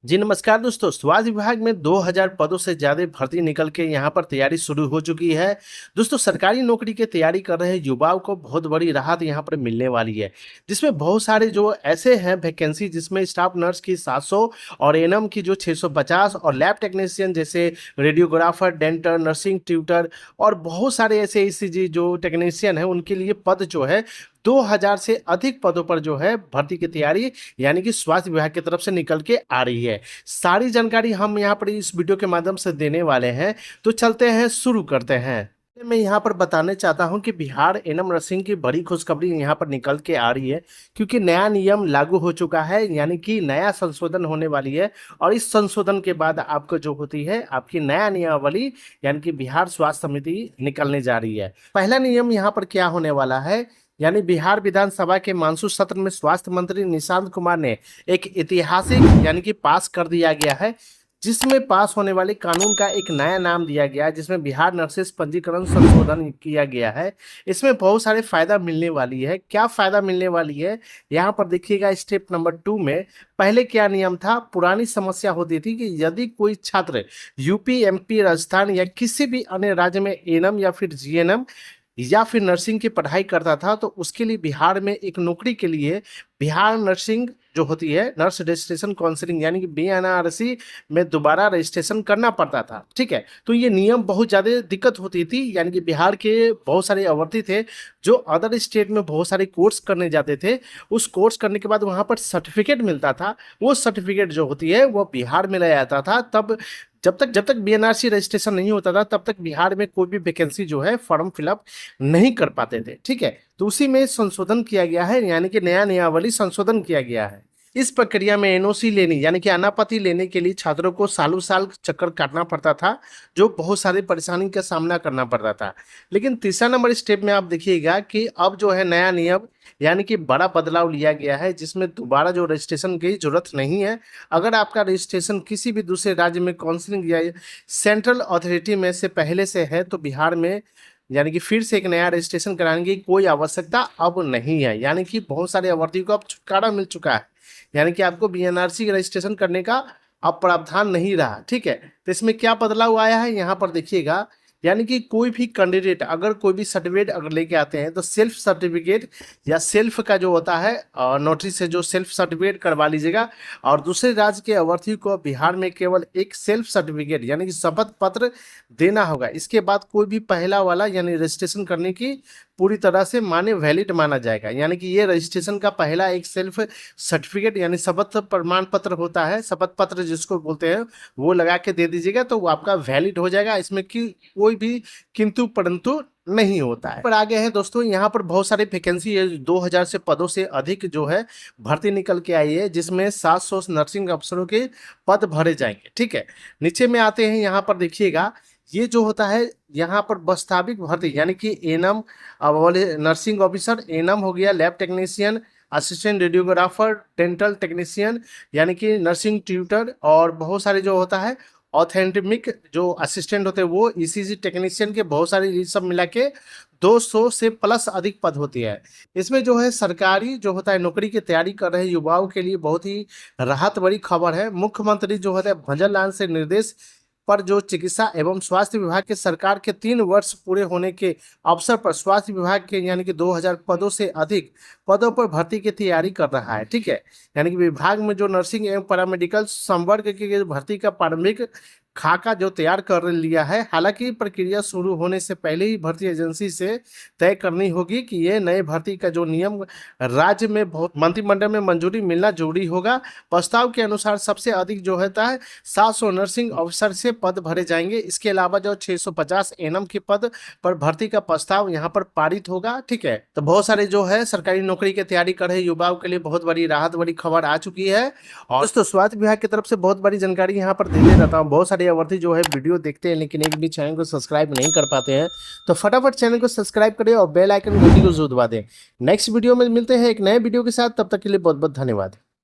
जी नमस्कार दोस्तों। स्वास्थ्य विभाग में 2000 पदों से ज्यादा भर्ती निकल के यहाँ पर तैयारी शुरू हो चुकी है। दोस्तों सरकारी नौकरी की तैयारी कर रहे युवाओं को बहुत बड़ी राहत यहाँ पर मिलने वाली है, जिसमें बहुत सारे जो ऐसे हैं वैकेंसी जिसमें स्टाफ नर्स की 700 और एएनएम की जो 650 और लैब टेक्नीशियन जैसे रेडियोग्राफर, डेंटल, नर्सिंग ट्यूटर और बहुत सारे ऐसे ईसीजी जो टेक्नीशियन है उनके लिए पद जो है 2000 से अधिक पदों पर जो है भर्ती की तैयारी यानी कि स्वास्थ्य विभाग की तरफ से निकल के आ रही है। सारी जानकारी हम यहाँ पर इस वीडियो के माध्यम से देने वाले हैं, तो चलते हैं शुरू करते हैं। मैं यहाँ पर बताने चाहता हूँ कि बिहार एएनएम नर्सिंग की बड़ी खुशखबरी यहाँ पर निकल के आ रही है, क्योंकि नया नियम लागू हो चुका है, यानी कि नया संशोधन होने वाली है। और इस संशोधन के बाद आपको जो होती है आपकी नया नियमावली यानी कि बिहार स्वास्थ्य समिति निकलने जा रही है। पहला नियम यहाँ पर क्या होने वाला है, यानी बिहार विधानसभा के मानसून सत्र में स्वास्थ्य मंत्री निशांत कुमार ने एक ऐतिहासिक यानी कि पास कर दिया गया है, जिसमें पास होने वाले कानून का एक नया नाम दिया गया है, जिसमें बिहार नर्सेस पंजीकरण संशोधन किया गया है। इसमें बहुत सारे फायदा मिलने वाली है। क्या फायदा मिलने वाली है यहाँ पर देखिएगा। स्टेप नंबर 2 में पहले क्या नियम था, पुरानी समस्या होती थी कि यदि कोई छात्र यूपी, एमपी, राजस्थान या किसी भी अन्य राज्य में एएनएम या फिर जीएनएम या फिर नर्सिंग की पढ़ाई करता था, तो उसके लिए बिहार में एक नौकरी के लिए बिहार नर्सिंग जो होती है नर्स रजिस्ट्रेशन काउंसिलिंग यानी कि बीएनआरसी में दोबारा रजिस्ट्रेशन करना पड़ता था। ठीक है, तो ये नियम बहुत ज़्यादा दिक्कत होती थी, यानी कि बिहार के बहुत सारे अभ्यर्थी थे जो अदर स्टेट में बहुत सारे कोर्स करने जाते थे। उस कोर्स करने के बाद वहाँ पर सर्टिफिकेट मिलता था, वो सर्टिफिकेट जो होती है वो बिहार में लाया जाता था। तब जब तक बीएनआरसी रजिस्ट्रेशन नहीं होता था तब तक बिहार में कोई भी वैकेंसी जो है फॉर्म फिलअप नहीं कर पाते थे। ठीक है, तो उसी में संशोधन किया गया है, यानी कि नया नियमावली संशोधन किया गया है। इस प्रक्रिया में एनओसी लेनी यानी कि अनापत्ति लेने के लिए छात्रों को सालों साल चक्कर काटना पड़ता था, जो बहुत सारी परेशानी का सामना करना पड़ता था। लेकिन तीसरा नंबर स्टेप में आप देखिएगा कि अब जो है नया नियम यानी कि बड़ा बदलाव लिया गया है, जिसमें दोबारा जो रजिस्ट्रेशन की जरूरत नहीं है। अगर आपका रजिस्ट्रेशन किसी भी दूसरे राज्य में काउंसिलिंग या सेंट्रल अथॉरिटी में से पहले से है, तो बिहार में यानी कि फिर से एक नया रजिस्ट्रेशन कराने की कोई आवश्यकता अब नहीं है। यानी कि बहुत सारे अभ्यर्थियों को अब छुटकारा मिल चुका है, यानी कि आपको बीएनआरसी रजिस्ट्रेशन करने का अब प्रावधान नहीं रहा। ठीक है, तो इसमें क्या बदलाव आया है यहाँ पर देखिएगा। यानी कि कोई भी कैंडिडेट अगर कोई भी सर्टिफिकेट अगर लेके आते हैं तो सेल्फ सर्टिफिकेट या सेल्फ का जो होता है नोटरी से जो सेल्फ सर्टिफिकेट करवा लीजिएगा। और दूसरे राज्य के अभ्यर्थी को बिहार में केवल एक सेल्फ सर्टिफिकेट यानी कि शपथ पत्र देना होगा। इसके बाद कोई भी पहला वाला यानी रजिस्ट्रेशन करने की पूरी तरह से माने वैलिड माना जाएगा। यानी कि ये रजिस्ट्रेशन का पहला एक सेल्फ सर्टिफिकेट यानी शपथ प्रमाण पत्र होता है, शपथ पत्र जिसको बोलते हैं, वो लगा के दे दीजिएगा तो वो आपका वैलिड हो जाएगा। इसमें कि कोई भी किंतु परंतु नहीं होता है। पर आगे है दोस्तों, यहाँ पर बहुत सारी वैकेंसी है, 2000 से पदों से अधिक जो है भर्ती निकल के आई है, जिसमें 700 नर्सिंग अफसरों के पद भरे जाएंगे। ठीक है, नीचे में आते हैं, यहाँ पर देखिएगा ये जो होता है यहाँ पर वास्तविक भर्ती यानी कि एएनएम वाले नर्सिंग ऑफिसर, एएनएम हो गया, lab technician, assistant radiographer, dental technician यानी कि नर्सिंग ट्यूटर, और बहुत सारे जो होता है ऑथेंटिक जो असिस्टेंट होते हैं वो ईसीजी टेक्नीशियन के बहुत सारे ये सब मिला के 200 से प्लस अधिक पद होती है। इसमें जो है सरकारी जो होता है नौकरी की तैयारी कर रहे युवाओं के लिए बहुत ही राहत भरी खबर है। मुख्यमंत्री जो होता है भंवर लाल से निर्देश पर जो चिकित्सा एवं स्वास्थ्य विभाग के सरकार के 3 वर्ष पूरे होने के अवसर पर स्वास्थ्य विभाग के यानी कि 2000 पदों से अधिक पदों पर भर्ती की तैयारी कर रहा है। ठीक है, यानी कि विभाग में जो नर्सिंग एवं पैरामेडिकल संवर्ग की भर्ती का प्रारंभिक खाका जो तैयार कर लिया है। हालांकि प्रक्रिया शुरू होने से पहले ही भर्ती एजेंसी से तय करनी होगी कि ये नए भर्ती का जो नियम राज्य में बहुत मंत्रिमंडल में मंजूरी मिलना जरूरी होगा। प्रस्ताव के अनुसार सबसे अधिक जो होता है 700 नर्सिंग ऑफिसर से पद भरे जाएंगे। इसके अलावा जो 650 एएनएम के पद पर भर्ती का प्रस्ताव यहाँ पर पारित होगा। ठीक है, तो बहुत सारे जो है सरकारी नौकरी की तैयारी कर रहे युवाओं के लिए बहुत बड़ी राहत भरी खबर आ चुकी है। और दोस्तों स्वास्थ्य विभाग की तरफ से बहुत बड़ी जानकारी यहाँ पर देते रहता हूँ। बहुत सारे अभ्यर्थी जो है वीडियो देखते हैं लेकिन एक भी चैनल को सब्सक्राइब नहीं कर पाते हैं, तो फटाफट चैनल को सब्सक्राइब करें और बेल आइकन घंटी को जरूर दबा दें। नेक्स्ट वीडियो में मिलते हैं एक नए वीडियो के साथ, तब तक के लिए बहुत बहुत धन्यवाद।